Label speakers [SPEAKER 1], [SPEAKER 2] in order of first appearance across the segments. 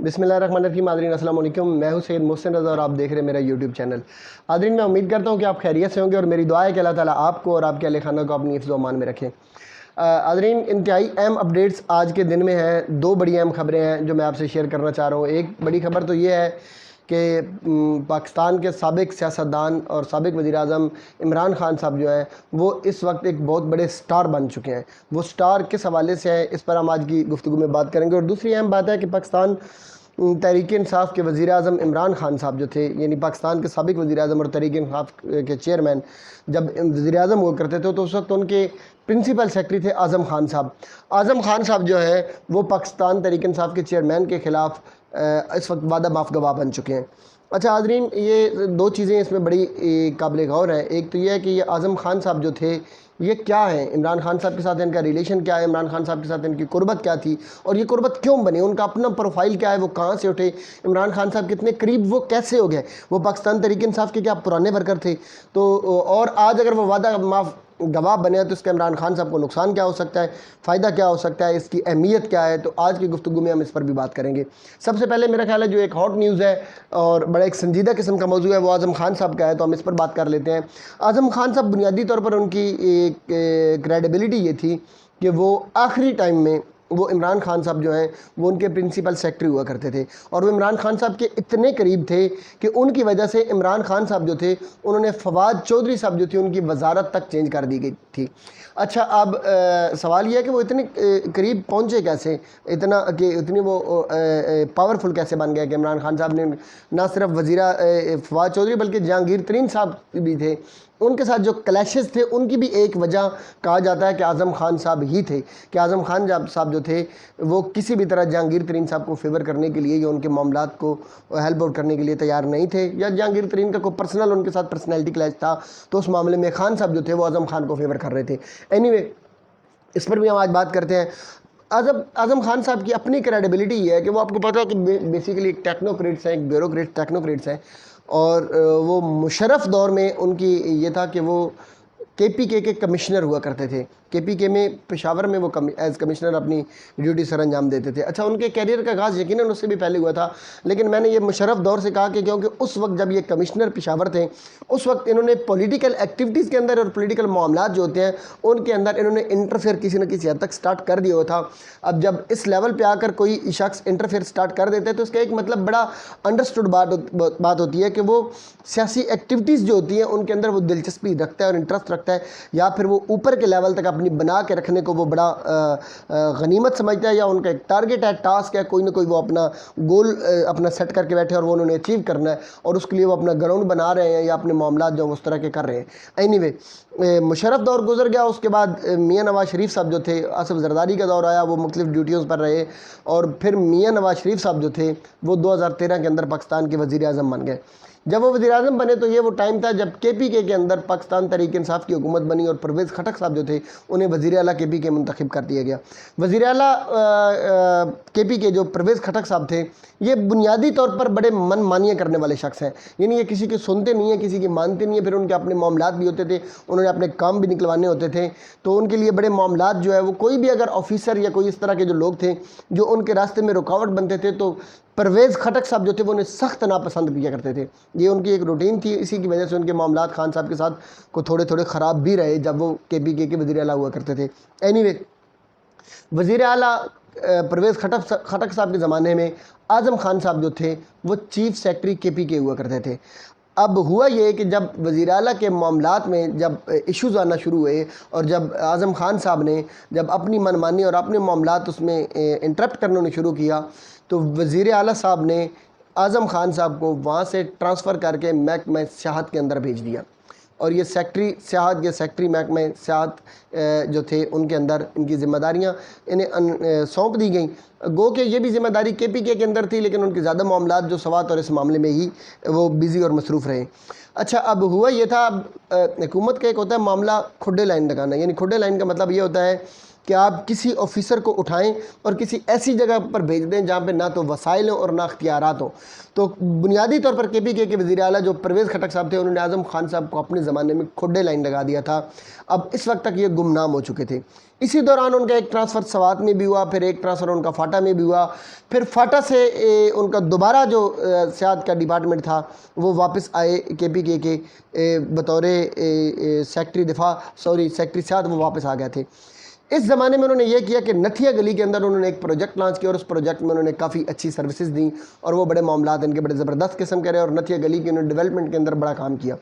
[SPEAKER 1] بسم اللہ الرحمن الرحیم۔ حاضرین السلام علیکم، میں ہوں سید محسن رضا اور آپ دیکھ رہے ہیں میرا یوٹیوب چینل۔ حاضرین میں امید کرتا ہوں کہ آپ خیریت سے ہوں گے اور میری دعا ہے کہ اللہ تعالیٰ آپ کو اور آپ کے اہل خانہ کو اپنی حفظ و امان میں رکھیں۔ حاضرین انتہائی اہم اپڈیٹس آج کے دن میں ہیں، دو بڑی اہم خبریں ہیں جو میں آپ سے شیئر کرنا چاہ رہا ہوں۔ ایک بڑی خبر تو یہ ہے کہ پاکستان کے سابق سیاستدان اور سابق وزیر اعظم عمران خان صاحب جو ہیں وہ اس وقت ایک بہت بڑے سٹار بن چکے ہیں۔ وہ سٹار کس حوالے سے ہے اس پر ہم آج کی گفتگو میں بات کریں گے۔ اور دوسری اہم بات ہے کہ پاکستان تحریک انصاف کے وزیر اعظم عمران خان صاحب جو تھے، یعنی پاکستان کے سابق وزیر اعظم اور تحریک انصاف کے چیئرمین جب وزیر اعظم ہوا کرتے تھے تو اس وقت ان کے پرنسپل سیکرٹری تھے اعظم خان صاحب۔ اعظم خان صاحب جو ہے وہ پاکستان تحریک انصاف کے چیئرمین کے خلاف اس وقت وعدہ معاف گواہ بن چکے ہیں۔ اچھا حاضرین، یہ دو چیزیں اس میں بڑی قابل غور ہیں۔ ایک تو یہ ہے کہ یہ اعظم خان صاحب جو تھے یہ کیا ہیں، عمران خان صاحب کے ساتھ ان کا ریلیشن کیا ہے، عمران خان صاحب کے ساتھ ان کی قربت کیا تھی اور یہ قربت کیوں بنی، ان کا اپنا پروفائل کیا ہے، وہ کہاں سے اٹھے، عمران خان صاحب کتنے قریب وہ کیسے ہو گئے، وہ پاکستان تحریک انصاف کے کیا پرانے ورکر تھے تو، اور آج اگر وہ وعدہ معاف گواہ بنے تو اس کا عمران خان صاحب کو نقصان کیا ہو سکتا ہے، فائدہ کیا ہو سکتا ہے، اس کی اہمیت کیا ہے، تو آج کی گفتگو میں ہم اس پر بھی بات کریں گے۔ سب سے پہلے میرا خیال ہے جو ایک ہاٹ نیوز ہے اور بڑا ایک سنجیدہ قسم کا موضوع ہے وہ اعظم خان صاحب کا ہے، تو ہم اس پر بات کر لیتے ہیں۔ اعظم خان صاحب بنیادی طور پر ان کی ایک کریڈیبلٹی یہ تھی کہ وہ آخری ٹائم میں وہ عمران خان صاحب جو ہیں وہ ان کے پرنسپل سیکرٹری ہوا کرتے تھے اور وہ عمران خان صاحب کے اتنے قریب تھے کہ ان کی وجہ سے عمران خان صاحب جو تھے انہوں نے فواد چودھری صاحب جو تھی ان کی وزارت تک چینج کر دی گئی تھی۔ اچھا اب سوال یہ ہے کہ وہ اتنے قریب پہنچے کیسے، اتنی وہ پاورفل کیسے بن گیا کہ عمران خان صاحب نے نہ صرف وزیر فواد چودھری بلکہ جہانگیر ترین صاحب بھی تھے، ان کے ساتھ جو کلیشز تھے ان کی بھی ایک وجہ کہا جاتا ہے کہ اعظم خان صاحب ہی تھے، کہ اعظم خان صاحب جو تھے وہ کسی بھی طرح جہانگیر ترین صاحب کو فیور کرنے کے لیے یا ان کے معاملات کو ہیلپ آؤٹ کرنے کے لیے تیار نہیں تھے، یا جہانگیر ترین کا کوئی پرسنل ان کے ساتھ پرسنالٹی کلیش تھا تو اس معاملے میں خان صاحب جو تھے وہ اعظم خان کو فیور کر رہے تھے۔ اینی وے اس پر بھی ہم آج بات کرتے ہیں۔ اعظم خان صاحب کی اپنی کریڈیبلٹی یہ ہے کہ وہ آپ کو پتہ ہے کہ بیسیکلی ایک ٹیکنوکریٹس ہیں، ایک ٹیکنوکریٹس ہیں، اور وہ مشرف دور میں ان کی یہ تھا کہ وہ KPK کے کمشنر ہوا کرتے تھے۔ KPK میں پشاور میں وہ ایز کمشنر اپنی ڈیوٹی سر انجام دیتے تھے۔ اچھا ان کے کیریئر کا آغاز یقیناً اس سے بھی پہلے ہوا تھا، لیکن میں نے یہ مشرف دور سے کہا کہ کیونکہ اس وقت جب یہ کمشنر پشاور تھے اس وقت انہوں نے پولیٹیکل ایکٹیویٹیز کے اندر اور پولیٹیکل معاملات جو ہوتے ہیں ان کے اندر انہوں نے انٹرفیئر کسی نہ کسی حد تک سٹارٹ کر دیا ہوا تھا۔ اب جب اس لیول پہ آ کر کوئی شخص انٹرفیئر سٹارٹ کر دیتا ہے تو اس کا ایک مطلب بڑا انڈرسٹوڈ بات ہوتی ہے کہ وہ سیاسی ایکٹیویٹیز جو ہوتی ہیں ان کے اندر وہ دلچسپی رکھتا ہے اور انٹرسٹ رکھتا ہے، یا پھر وہ اوپر کے لیول تک اپنی بنا کے رکھنے کو وہ بڑا غنیمت سمجھتا ہے، یا ان کا ایک ٹارگٹ ہے، ٹاسک ہے، کوئی نہ کوئی وہ اپنا گول اپنا سیٹ کر کے بیٹھے اور وہ انہوں نے اچیو کرنا ہے اور اس کے لیے وہ اپنا گراؤنڈ بنا رہے ہیں یا اپنے معاملات جو اس طرح کے کر رہے ہیں۔ اینی وے مشرف دور گزر گیا، اس کے بعد میاں نواز شریف صاحب جو تھے، آصف زرداری کا دور آیا، وہ مختلف ڈیوٹیوں پر رہے، اور پھر میاں نواز شریف صاحب جو تھے وہ 2013 کے اندر پاکستان کے وزیر اعظم بن گئے۔ جب وہ وزیر اعظم بنے تو یہ وہ ٹائم تھا جب KPK کے اندر پاکستان تحریک انصاف کی حکومت بنی اور پرویز خٹک صاحب جو تھے انہیں وزیر اعلیٰ KPK منتخب کر دیا گیا۔ وزیر اعلیٰ KPK جو پرویز خٹک صاحب تھے یہ بنیادی طور پر بڑے من مانیاں کرنے والے شخص ہیں، یعنی یہ کسی کی سنتے نہیں ہیں، کسی کی مانتے نہیں ہیں، پھر ان کے اپنے معاملات بھی ہوتے تھے، انہوں نے اپنے کام بھی نکلوانے ہوتے تھے، تو ان کے لیے بڑے معاملات جو ہے وہ کوئی بھی اگر آفیسر یا کوئی اس طرح کے جو لوگ تھے جو ان کے راستے میں رکاوٹ بنتے تھے تو پرویز خٹک صاحب جو تھے وہ انہیں سخت ناپسند کیا کرتے تھے۔ یہ ان کی ایک روٹین تھی، اسی کی وجہ سے ان کے معاملات خان صاحب کے ساتھ کو تھوڑے خراب بھی رہے جب وہ KPK کے وزیر اعلیٰ ہوا کرتے تھے۔ اینی وے وزیر اعلیٰ پرویز خٹک صاحب کے زمانے میں اعظم خان صاحب جو تھے وہ چیف سیکرٹری KPK ہوا کرتے تھے۔ اب ہوا یہ کہ جب وزیر اعلیٰ کے معاملات میں جب ایشوز آنا شروع ہوئے اور جب اعظم خان صاحب نے جب اپنی من مانی اور اپنے معاملات اس میں انٹرپٹ کرنے شروع کیا تو وزیر اعلیٰ صاحب نے اعظم خان صاحب کو وہاں سے ٹرانسفر کر کے محکمہ سیاحت کے اندر بھیج دیا، اور یہ سیکرٹری محکمہ سیاحت جو تھے ان کے اندر ان کی ذمہ داریاں انہیں سونپ دی گئیں۔ گو کہ یہ بھی ذمہ داری KPK کے اندر تھی لیکن ان کے زیادہ معاملات جو سوات اور اس معاملے میں ہی وہ بزی اور مصروف رہے۔ اچھا اب ہوا یہ تھا، اب حکومت کا ایک ہوتا ہے معاملہ کھڈے لائن لگانا، یعنی کھڈے لائن کا مطلب یہ ہوتا ہے کہ آپ کسی آفیسر کو اٹھائیں اور کسی ایسی جگہ پر بھیج دیں جہاں پہ نہ تو وسائل ہوں اور نہ اختیارات ہوں۔ تو بنیادی طور پر کے پی کے وزیر اعلیٰ جو پرویز خٹک صاحب تھے، انہوں نے اعظم خان صاحب کو اپنے زمانے میں کھڈے لائن لگا دیا تھا، اب اس وقت تک یہ گمنام ہو چکے تھے۔ اسی دوران ان کا ایک ٹرانسفر سوات میں بھی ہوا، پھر ایک ٹرانسفر ان کا فاٹا میں بھی ہوا، پھر فاٹا سے ان کا دوبارہ جو سیاحت کا ڈپارٹمنٹ تھا وہ واپس آئے کے پی کے بطور سیکٹری سیاحت وہ واپس آ گئے تھے۔ اس زمانے میں انہوں نے یہ کیا کہ نتھیا گلی کے اندر انہوں نے ایک پروجیکٹ لانچ کیا اور اس پروجیکٹ میں انہوں نے کافی اچھی سروسز دیں اور وہ بڑے معاملات ان کے بڑے زبردست قسم کے رہے اور نتھیا گلی کے انہوں نے ڈیولپمنٹ کے اندر بڑا کام کیا۔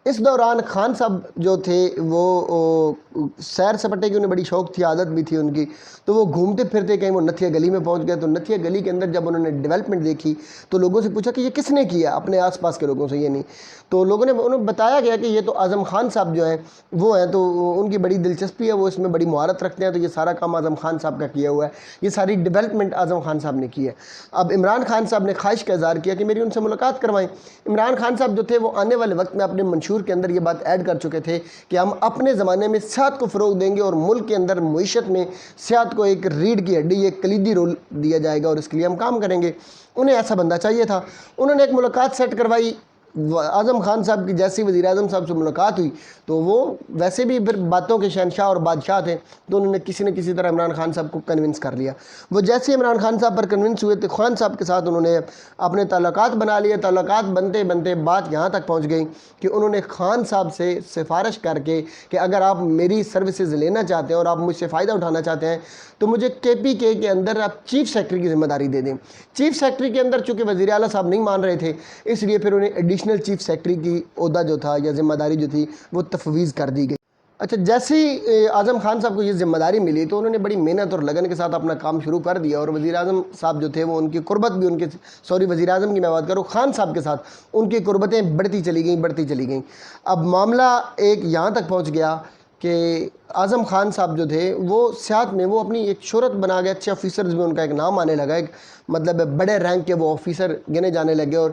[SPEAKER 1] اس دوران خان صاحب جو تھے وہ سیر سپاٹے کی انہیں بڑی شوق تھی، عادت بھی تھی ان کی، تو وہ گھومتے پھرتے کہیں وہ نتھیا گلی میں پہنچ گئے۔ تو نتھیا گلی کے اندر جب انہوں نے ڈیولپمنٹ دیکھی تو لوگوں سے پوچھا کہ یہ کس نے کیا، اپنے آس پاس کے لوگوں سے، یہ نہیں تو لوگوں نے انہیں بتایا گیا کہ یہ تو اعظم خان صاحب جو ہیں وہ ہیں، تو ان کی بڑی دلچسپی ہے، وہ اس میں بڑی مہارت رکھتے ہیں، تو یہ سارا کام اعظم خان صاحب کا کیا ہوا ہے، یہ ساری ڈیولپمنٹ اعظم خان صاحب نے کی ہے۔ اب عمران خان صاحب نے خواہش کا اظہار کیا کہ میری ان سے ملاقات کروائیں۔ عمران خان صاحب جو تھے وہ آنے والے وقت میں اپنے منشور کے اندر یہ بات ایڈ کر چکے تھے کہ ہم اپنے زمانے میں سیاحت کو فروغ دیں گے اور ملک کے اندر معیشت میں سیاحت کو ایک ریڑھ کی ہڈی، ایک کلیدی رول دیا جائے گا اور اس کے لیے ہم کام کریں گے۔ انہیں ایسا بندہ چاہیے تھا، انہوں نے ایک ملاقات سیٹ کروائی۔ اعظم خان صاحب کی جیسی وزیر اعظم صاحب سے ملاقات ہوئی تو وہ ویسے بھی پھر باتوں کے شہنشاہ اور بادشاہ تھے، تو انہوں نے کسی نہ کسی طرح عمران خان صاحب کو کنونس کر لیا۔ وہ جیسے عمران خان صاحب پر کنونس ہوئے تو خان صاحب کے ساتھ انہوں نے اپنے تعلقات بنا لیے۔ تعلقات بنتے بنتے بات یہاں تک پہنچ گئی کہ انہوں نے خان صاحب سے سفارش کر کے کہ اگر آپ میری سروسز لینا چاہتے ہیں اور آپ مجھ سے فائدہ اٹھانا چاہتے ہیں تو مجھے کے پی کے اندر آپ چیف سیکرٹری کی ذمہ داری دے دیں۔ چیف سیکرٹری کے اندر چونکہ وزیر اعلیٰ صاحب نہیں مان رہے تھے، اس لیے پھر انہیں ایڈیشنل چیف سیکرٹری کی عہدہ جو تھا یا ذمہ داری جو تھی وہ تفویض کر دی گئی۔ اچھا، جیسے ہی اعظم خان صاحب کو یہ ذمہ داری ملی تو انہوں نے بڑی محنت اور لگن کے ساتھ اپنا کام شروع کر دیا اور وزیر اعظم صاحب جو تھے وہ ان کی قربت بھی وزیر اعظم کی میں بات کروں، خان صاحب کے ساتھ ان کی قربتیں بڑھتی چلی گئیں۔ اب معاملہ ایک یہاں تک پہنچ گیا کہ اعظم خان صاحب جو تھے وہ سیاحت میں وہ اپنی ایک شہرت بنا گئے، اچھے آفیسرز میں ان کا ایک نام آنے لگا، ایک مطلب بڑے رینک کے وہ آفیسر گنے جانے لگے اور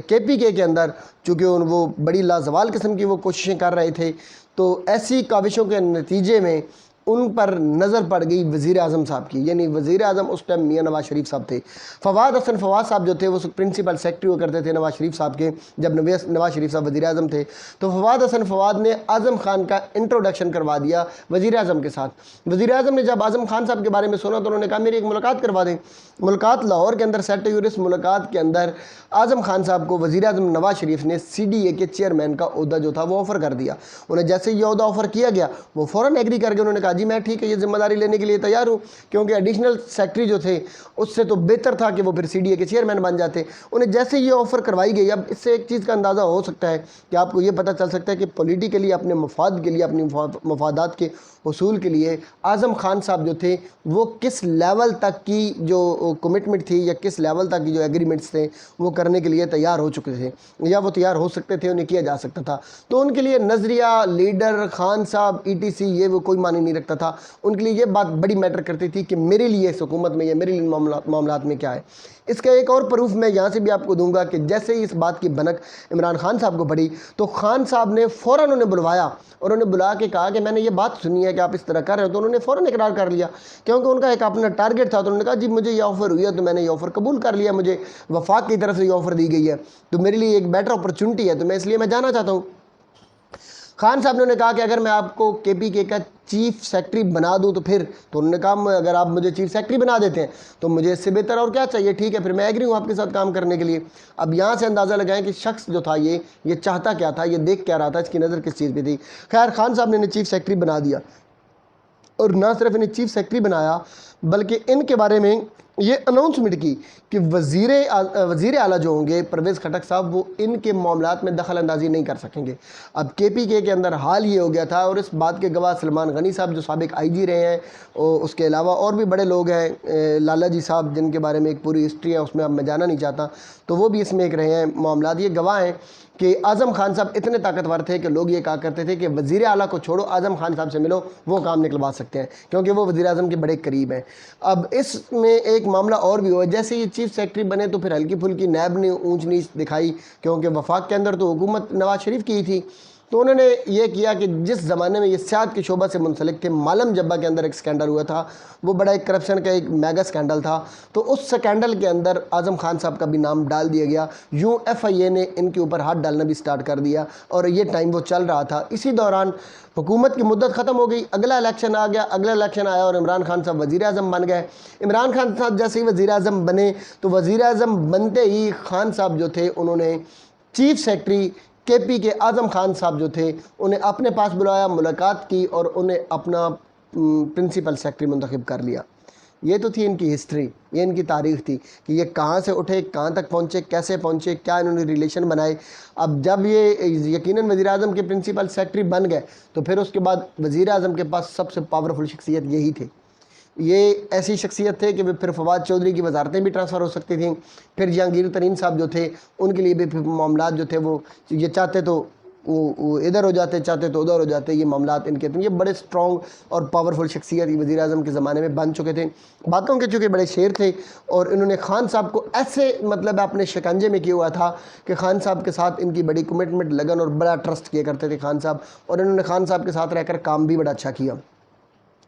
[SPEAKER 1] کے پی کے اندر چونکہ وہ بڑی لازوال قسم کی وہ کوششیں کر رہے تھے تو ایسی کاوشوں کے نتیجے میں ان پر نظر پڑ گئی وزیر اعظم صاحب کی، یعنی وزیر اعظم اس ٹائم میاں نواز شریف صاحب تھے۔ فواد حسن فواد صاحب جو تھے وہ پرنسپل سیکرٹری ہوا کرتے تھے نواز شریف صاحب کے، جب نواز شریف صاحب وزیر اعظم تھے تو فواد حسن فواد نے اعظم خان کا انٹروڈکشن کروا دیا وزیر اعظم کے ساتھ۔ وزیر اعظم نے جب اعظم خان صاحب کے بارے میں سنا تو انہوں نے کہا میری ایک ملاقات کروا دیں۔ ملاقات لاہور کے اندر سیٹ ہوئی اور اس ملاقات کے اندر اعظم خان صاحب کو وزیر اعظم نواز شریف نے سی ڈی اے کے چیئرمین کا عہدہ جو تھا وہ آفر کر دیا۔ انہیں جیسے یہ عہدہ آفر کیا گیا وہ فوراً ایگری کر کے انہوں نے کہا جی میں ٹھیک ہے یہ ذمہ داری لینے کے لیے تیار ہوں، کیونکہ ایڈیشنل سیکرٹری جو تھے اس سے تو بہتر تھا کہ وہ پھر سی ڈی اے کے چیئرمین بن جاتے۔ انہیں جیسے یہ آفر کروائی گئی، اب اس سے ایک چیز کا اندازہ ہو سکتا ہے کہ آپ کو یہ پتہ چل سکتا ہے کہ پولیٹیکلی اپنے مفاد کے لیے، اپنی مفادات کے حصول کے لیے اعظم خان صاحب جو تھے وہ کس لیول تک کی جو کمٹمنٹ تھی یا کس لیول تک کی جو ایگریمنٹس تھے وہ کرنے کے لیے تیار ہو چکے تھے یا وہ تیار ہو سکتے تھے، انہیں کیا جا سکتا تھا۔ تو ان کے لیے نظریہ، لیڈر، خان صاحب، ای ٹی سی یہ وہ کوئی معنی نہیں رکھتا تھا۔ ان کے لیے یہ بات بڑی میٹر کرتی تھی کہ میرے لیے اس حکومت میں یا میرے لیے معاملات میں کیا ہے۔ اس کا ایک اور پروف میں یہاں سے بھی آپ کو دوں گا کہ جیسے ہی اس بات کی بھنک عمران خان صاحب کو پڑی تو خان صاحب نے فوراً انہیں بلوایا اور انہیں بلا کے کہا کہ میں نے یہ بات سنی ہے کہ آپ اس طرح کر رہے ہو، تو انہوں نے فوراً اقرار کر لیا کیونکہ ان کا ایک اپنا ٹارگٹ تھا۔ تو انہوں نے کہا جی مجھے یہ آفر ہوئی ہے تو میں نے یہ آفر قبول کر لیا، مجھے وفاق کی طرف سے یہ آفر دی گئی ہے تو میرے لیے ایک بیٹر اپرچونٹی ہے تو میں اس لیے میں جانا چاہتا ہوں۔ خان صاحب نے کہا کہ اگر میں آپ کو کے پی کے کا چیف سیکرٹری بنا دوں تو پھر، تو انہوں نے کہا اگر آپ مجھے چیف سیکرٹری بنا دیتے ہیں تو مجھے اس سے بہتر اور کیا چاہیے، ٹھیک ہے پھر میں ایگری ہوں آپ کے ساتھ کام کرنے کے لیے۔ اب یہاں سے اندازہ لگائیں کہ شخص جو تھا یہ چاہتا کیا تھا، یہ دیکھ کیا رہا تھا، اس کی نظر کس چیز پہ تھی۔ خیر خان صاحب نے انہیں چیف سیکرٹری بنا دیا اور نہ صرف انہیں چیف سیکرٹری بنایا بلکہ ان کے بارے میں یہ اناؤنسمنٹ کی کہ وزیر اعلیٰ جو ہوں گے پرویز خٹک صاحب وہ ان کے معاملات میں دخل اندازی نہیں کر سکیں گے۔ اب کے پی کے اندر حال یہ ہو گیا تھا اور اس بات کے گواہ سلمان غنی صاحب جو سابق آئی جی رہے ہیں، اور اس کے علاوہ اور بھی بڑے لوگ ہیں، لالا جی صاحب جن کے بارے میں ایک پوری ہسٹری ہے، اس میں اب میں جانا نہیں چاہتا، تو وہ بھی اس میں ایک رہے ہیں معاملات۔ یہ گواہ ہیں کہ اعظم خان صاحب اتنے طاقتور تھے کہ لوگ یہ کہا کرتے تھے کہ وزیر اعلیٰ کو چھوڑو، اعظم خان صاحب سے ملو، وہ کام نکلوا سکتے ہیں کیونکہ وہ وزیر اعظم کے بڑے قریب ہیں۔ اب اس میں ایک معاملہ اور بھی ہوا، جیسے یہ چیف سیکرٹری بنے تو پھر ہلکی پھلکی نیب نے اونچ نیچ دکھائی کیونکہ وفاق کے اندر تو حکومت نواز شریف کی ہی تھی۔ تو انہوں نے یہ کیا کہ جس زمانے میں یہ سیاحت کے شعبہ سے منسلک تھے، مالم جبہ کے اندر ایک سکینڈل ہوا تھا، وہ بڑا ایک کرپشن کا ایک میگا سکینڈل تھا، تو اس سکینڈل کے اندر اعظم خان صاحب کا بھی نام ڈال دیا گیا، یوں ایف آئی اے نے ان کے اوپر ہاتھ ڈالنا بھی سٹارٹ کر دیا، اور یہ ٹائم وہ چل رہا تھا۔ اسی دوران حکومت کی مدت ختم ہو گئی، اگلا الیکشن آ گیا، اگلا الیکشن آیا اور عمران خان صاحب وزیر اعظم بن گئے۔ عمران خان صاحب جیسے ہی وزیر اعظم بنے تو وزیر اعظم بنتے ہی خان صاحب جو تھے انہوں نے چیف سیکرٹری کے پی کے اعظم خان صاحب جو تھے انہیں اپنے پاس بلایا، ملاقات کی اور انہیں اپنا پرنسپل سیکرٹری منتخب کر لیا۔ یہ تو تھی ان کی ہسٹری، یہ ان کی تاریخ تھی کہ یہ کہاں سے اٹھے، کہاں تک پہنچے، کیسے پہنچے، کیا انہوں نے ریلیشن بنائے۔ اب جب یہ یقیناً وزیر اعظم کے پرنسپل سیکرٹری بن گئے تو پھر اس کے بعد وزیر اعظم کے پاس سب سے پاورفل شخصیت یہی تھے۔ یہ ایسی شخصیت تھے کہ پھر فواد چودھری کی وزارتیں بھی ٹرانسفر ہو سکتی تھیں، پھر جہانگیر ترین صاحب جو تھے ان کے لیے بھی پھر معاملات جو تھے وہ یہ چاہتے تو وہ ادھر ہو جاتے، چاہتے تو ادھر ہو جاتے، یہ معاملات ان کے تھے۔ یہ بڑے سٹرونگ اور پاورفل شخصیت وزیر اعظم کے زمانے میں بن چکے تھے، باتوں کے چونکہ بڑے شیر تھے، اور انہوں نے خان صاحب کو ایسے مطلب اپنے شکنجے میں کیا ہوا تھا کہ خان صاحب کے ساتھ ان کی بڑی کمٹمنٹ، لگن اور بڑا ٹرسٹ کیا کرتے تھے خان صاحب، اور انہوں نے خان صاحب کے ساتھ رہ کر کام بھی بڑا اچھا کیا۔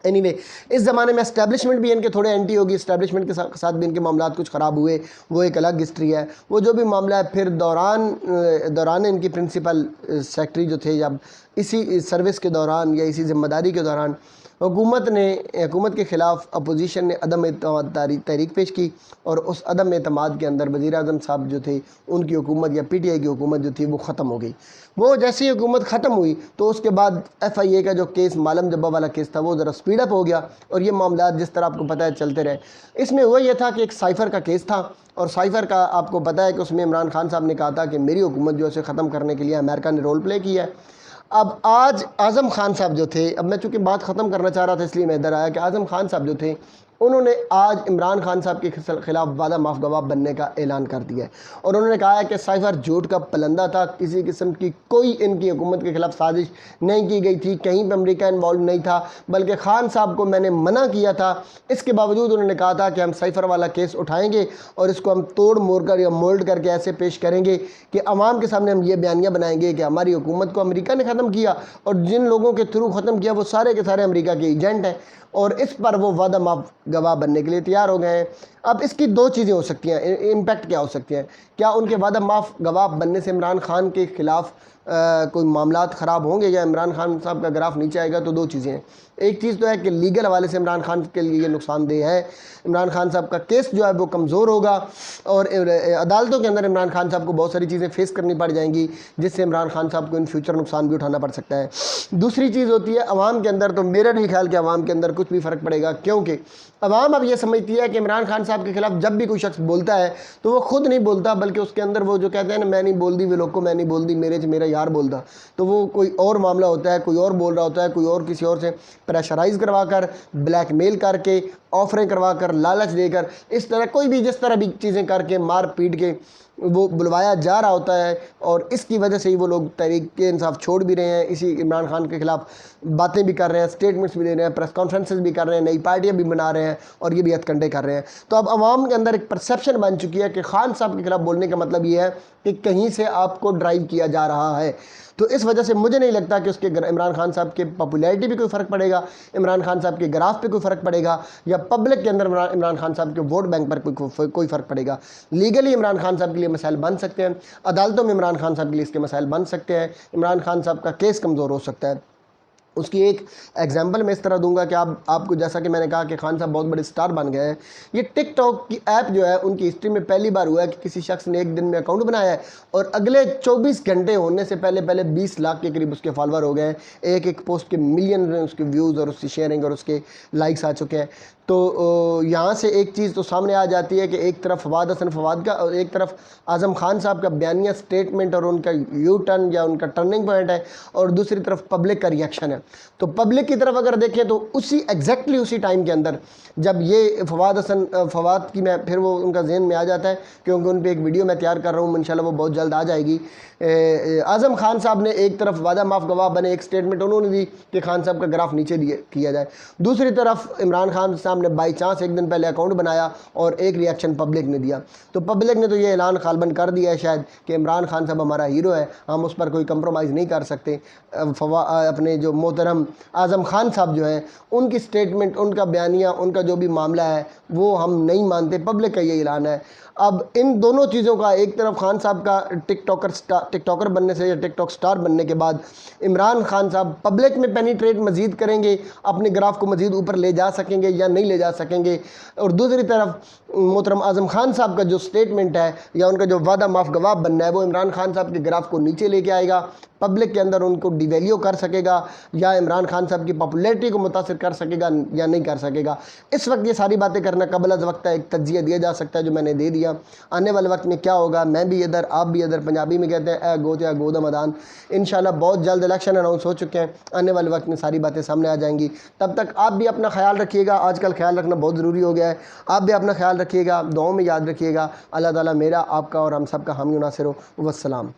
[SPEAKER 1] اینی وے اس زمانے میں اسٹیبلشمنٹ بھی ان کے تھوڑے اینٹی ہوگی، اسٹیبلشمنٹ کے ساتھ بھی ان کے معاملات کچھ خراب ہوئے، وہ ایک الگ ہسٹری ہے۔ وہ جو بھی معاملہ ہے پھر دوران ان کی پرنسپل سیکرٹری جو تھے، جب اسی سروس کے دوران یا اسی ذمہ داری کے دوران حکومت کے خلاف اپوزیشن نے عدم اعتماد تحریک پیش کی، اور اس عدم اعتماد کے اندر وزیر اعظم صاحب جو تھے ان کی حکومت یا پی ٹی آئی کی حکومت جو تھی وہ ختم ہو گئی۔ وہ جیسی حکومت ختم ہوئی تو اس کے بعد ایف آئی اے کا جو کیس مالم جبہ والا کیس تھا وہ ذرا سپیڈ اپ ہو گیا، اور یہ معاملات جس طرح آپ کو پتہ ہے چلتے رہے۔ اس میں وہ یہ تھا کہ ایک سائفر کا کیس تھا، اور سائفر کا آپ کو پتہ ہے کہ اس میں عمران خان صاحب نے کہا تھا کہ میری حکومت جو ہے اسے ختم کرنے کے لیے امریکہ نے رول پلے کیا ہے۔ اب آج اعظم خان صاحب جو تھے، اب میں چونکہ بات ختم کرنا چاہ رہا تھا اس لیے میں ادھر آیا کہ اعظم خان صاحب جو تھے انہوں نے آج عمران خان صاحب کے خلاف وعدہ معاف گواہ بننے کا اعلان کر دیا ہے، اور انہوں نے کہا ہے کہ سائفر جھوٹ کا پلندہ تھا، کسی قسم کی کوئی ان کی حکومت کے خلاف سازش نہیں کی گئی تھی، کہیں پہ امریکہ انوالو نہیں تھا، بلکہ خان صاحب کو میں نے منع کیا تھا، اس کے باوجود انہوں نے کہا تھا کہ ہم سائفر والا کیس اٹھائیں گے اور اس کو ہم توڑ موڑ کر یا مولڈ کر کے ایسے پیش کریں گے کہ عوام کے سامنے ہم یہ بیانیہ بنائیں گے کہ ہماری حکومت کو امریکہ نے ختم کیا، اور جن لوگوں کے تھرو ختم کیا وہ سارے کے سارے امریکہ کے ایجنٹ ہیں، اور اس پر وہ وعدہ معاف گواہ بننے کے لیے تیار ہو گئے ہیں۔ اب اس کی دو چیزیں ہو سکتی ہیں، امپیکٹ کیا ہو سکتے ہیں؟ کیا ان کے وعدہ معاف گواہ بننے سے عمران خان کے خلاف کوئی معاملات خراب ہوں گے یا عمران خان صاحب کا گراف نیچے آئے گا؟ تو دو چیزیں ہیں، ایک چیز تو ہے کہ لیگل حوالے سے عمران خان کے لیے یہ نقصان دہ ہے، عمران خان صاحب کا کیس جو ہے وہ کمزور ہوگا، اور عدالتوں کے اندر عمران خان صاحب کو بہت ساری چیزیں فیس کرنی پڑ جائیں گی جس سے عمران خان صاحب کو ان فیوچر نقصان بھی اٹھانا پڑ سکتا ہے۔ دوسری چیز ہوتی ہے عوام کے اندر، تو میرا نہیں خیال کہ عوام کے اندر کچھ بھی فرق پڑے گا، کیونکہ عوام اب یہ سمجھتی ہے کہ عمران خان صاحب کے خلاف جب بھی کوئی شخص بولتا ہے تو وہ خود نہیں بولتا، بلکہ اس کے اندر وہ جو کہتے ہیں نا، میں نہیں بول دی وہ لوگ کو میں نہیں بول دی، میرا یار بولتا، تو وہ کوئی اور معاملہ ہوتا ہے، کوئی اور بول رہا ہوتا ہے، کوئی اور کسی اور سے پریشرائز کروا کر، بلیک میل کر کے، آفریں کروا کر، لالچ دے کر، اس طرح کوئی بھی جس طرح بھی چیزیں کر کے مار پیٹ کے وہ بلوایا جا رہا ہوتا ہے، اور اس کی وجہ سے ہی وہ لوگ تحریک انصاف چھوڑ بھی رہے ہیں، اسی عمران خان کے خلاف باتیں بھی کر رہے ہیں، سٹیٹمنٹس بھی دے رہے ہیں، پریس کانفرنسز بھی کر رہے ہیں، نئی پارٹیاں بھی بنا رہے ہیں، اور یہ بھی ہتھ کنڈے کر رہے ہیں۔ تو اب عوام کے اندر ایک پرسیپشن بن چکی ہے کہ خان صاحب کے خلاف بولنے کا مطلب یہ ہے کہ کہیں سے آپ کو ڈرائیو کیا جا رہا ہے، تو اس وجہ سے مجھے نہیں لگتا کہ اس کے عمران خان صاحب کے پاپولیرٹی پہ کوئی فرق پڑے گا، عمران خان صاحب کے گراف پہ کوئی فرق پڑے گا، یا پبلک کے اندر عمران خان صاحب کے ووٹ بینک پر کوئی فرق پڑے گا۔ لیگلی عمران خان صاحب کے لیے مسائل بن سکتے ہیں، عدالتوں میں عمران خان صاحب کے لیے اس کے مسائل بن سکتے ہیں، عمران خان صاحب کا کیس کمزور ہو سکتا ہے۔ اس کی ایک ایگزامپل میں اس طرح دوں گا کہ آپ کو، جیسا کہ میں نے کہا کہ خان صاحب بہت بڑے سٹار بن گئے ہیں، یہ ٹک ٹاک کی ایپ جو ہے ان کی ہسٹری میں پہلی بار ہوا ہے کہ کسی شخص نے ایک دن میں اکاؤنٹ بنایا ہے اور اگلے 24 گھنٹے ہونے سے پہلے 20 لاکھ کے قریب اس کے فالوور ہو گئے ہیں، ایک پوسٹ کے ملین میں اس کے ویوز اور اس کی شیئرنگ اور اس کے لائکس آ چکے ہیں۔ تو یہاں سے ایک چیز تو سامنے آ جاتی ہے کہ ایک طرف فواد حسن فواد کا، اور ایک طرف اعظم خان صاحب کا بیانیہ سٹیٹمنٹ اور ان کا یو ٹرن یا ان کا ٹرننگ پوائنٹ ہے، اور دوسری طرف پبلک کا ریئیکشن ہے۔ تو پبلک کی طرف اگر دیکھیں تو ایگزیکٹلی اسی ٹائم کے اندر جب یہ فواد کی میں پھر وہ ان کا ذہن میں آ جاتا ہے، کیونکہ ان پہ ایک ویڈیو میں تیار کر رہا ہوں، انشاءاللہ وہ بہت جلد آ جائے گی۔ اعظم خان صاحب نے ایک طرف وعدہ معاف گواہ بنے، ایک سٹیٹمنٹ انہوں نے دی کہ خان صاحب کا گراف نیچے کیا جائے، دوسری طرف عمران خان صاحب نے بائی چانس ایک دن پہلے اکاؤنٹ بنایا اور ایک ریئیکشن پبلک نے دیا، تو پبلک نے تو یہ اعلان غالباً کر دیا ہے شاید کہ عمران خان صاحب ہمارا ہیرو ہے، ہم اس پر کوئی کمپرومائز نہیں کر سکتے۔ اپنے جو محترم اعظم خان صاحب جو ہیں ان کی سٹیٹمنٹ، ان کا بیانیہ، ان کا جو بھی معاملہ ہے وہ ہم نہیں مانتے، پبلک کا یہ اعلان ہے۔ اب ان دونوں چیزوں کا، ایک طرف خان صاحب کا ٹک ٹاکر بننے سے یا ٹک ٹاک سٹار بننے کے بعد عمران خان صاحب پبلک میں پینیٹریٹ مزید کریں گے، اپنے گراف کو مزید اوپر لے جا سکیں گے یا نہیں لے جا سکیں گے، اور دوسری طرف محترم اعظم خان صاحب کا جو سٹیٹمنٹ ہے یا ان کا جو وعدہ معاف گواہ بننا ہے وہ عمران خان صاحب کے گراف کو نیچے لے کے آئے گا، پبلک کے اندر ان کو ڈی ویلیو کر سکے گا، یا عمران خان صاحب کی پاپولیرٹی کو متاثر کر سکے گا یا نہیں کر سکے گا۔ اس وقت یہ ساری باتیں کرنا قبل از وقت ہے، ایک تجزیہ دیا جا سکتا ہے جو میں نے دے دیا۔ آنے والے وقت میں کیا ہوگا، میں بھی ادھر آپ بھی ادھر، پنجابی میں کہتے ہیں اے گوت یا گود میدان۔ انشاءاللہ بہت جلد الیکشن اناؤنس ہو چکے ہیں، آنے والے وقت میں ساری باتیں سامنے آ جائیں گی۔ تب تک آپ بھی اپنا خیال رکھیے گا، آج کل خیال رکھنا بہت ضروری ہو گیا ہے، آپ بھی اپنا خیال رکھیے گا، دعاؤں میں یاد رکھیے گا۔ اللہ تعالیٰ میرا، آپ کا اور ہم سب کا حامی و ناصر ہو۔ والسلام۔